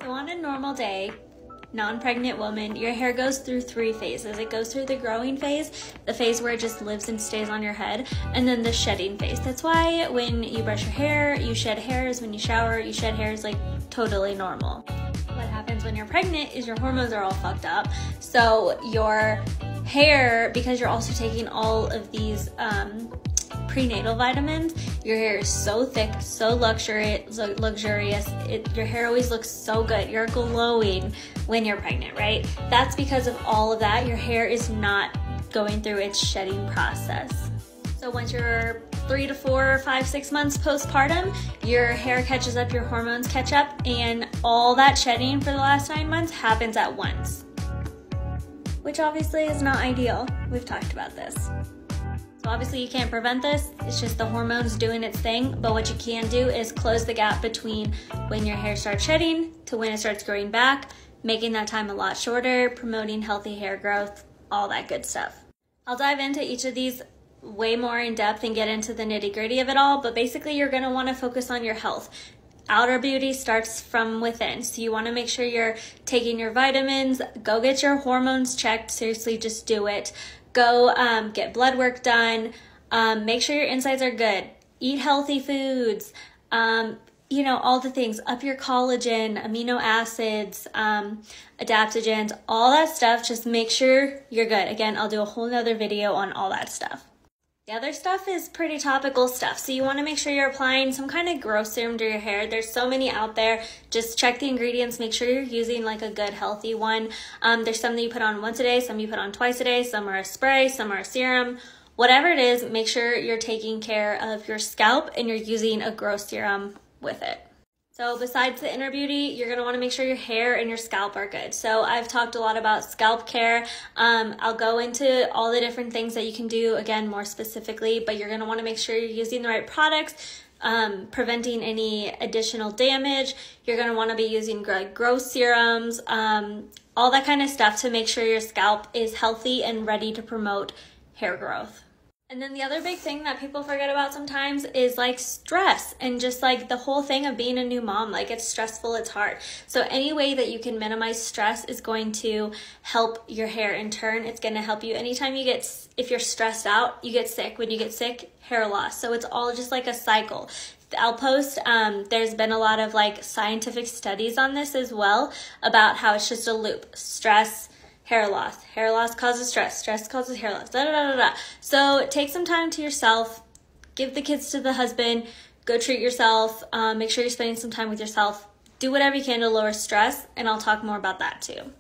So on a normal day, non-pregnant woman, your hair goes through 3 phases. It goes through the growing phase, the phase where it just lives and stays on your head, and then the shedding phase. That's why when you brush your hair, you shed hairs. When you shower, you shed hairs, like totally normal. What happens when you're pregnant is your hormones are all fucked up. So your hair, because you're also taking all of these prenatal vitamins, your hair is so thick, so luxurious. Your hair always looks so good. You're glowing when you're pregnant, right? That's because of all of that. Your hair is not going through its shedding process. So once you're 3 to 4, 5, 6 months postpartum, your hair catches up, your hormones catch up, and all that shedding for the last 9 months happens at once, which obviously is not ideal. We've talked about this. So obviously you can't prevent this, it's just the hormones doing its thing, but what you can do is close the gap between when your hair starts shedding to when it starts growing back, making that time a lot shorter, promoting healthy hair growth, all that good stuff. I'll dive into each of these way more in depth and get into the nitty-gritty of it all, but basically you're gonna wanna focus on your health. Outer beauty starts from within, so you wanna make sure you're taking your vitamins, go get your hormones checked, seriously, just do it. Go get blood work done, make sure your insides are good, eat healthy foods, all the things, up your collagen, amino acids, adaptogens, all that stuff, just make sure you're good. Again, I'll do a whole nother video on all that stuff. The other stuff is pretty topical stuff, so you want to make sure you're applying some kind of growth serum to your hair. There's so many out there. Just check the ingredients, make sure you're using like a good healthy one. There's some that you put on once a day, some you put on twice a day, some are a spray, some are a serum. Whatever it is, make sure you're taking care of your scalp and you're using a growth serum with it. So besides the inner beauty, you're gonna wanna make sure your hair and your scalp are good. So I've talked a lot about scalp care. I'll go into all the different things that you can do, again, more specifically, but you're gonna wanna make sure you're using the right products, preventing any additional damage. You're gonna wanna be using growth serums, all that kind of stuff to make sure your scalp is healthy and ready to promote hair growth. And then the other big thing that people forget about sometimes is like stress and just like the whole thing of being a new mom. Like it's stressful, it's hard. So any way that you can minimize stress is going to help your hair in turn. It's going to help you anytime if you're stressed out, you get sick. When you get sick, hair loss. So it's all just like a cycle. I'll post, there's been a lot of like scientific studies on this as well about how it's just a loop. Stress, hair loss causes stress causes hair loss, da da da da da. So take some time to yourself, give the kids to the husband, go treat yourself, make sure you're spending some time with yourself, do whatever you can to lower stress, and I'll talk more about that too.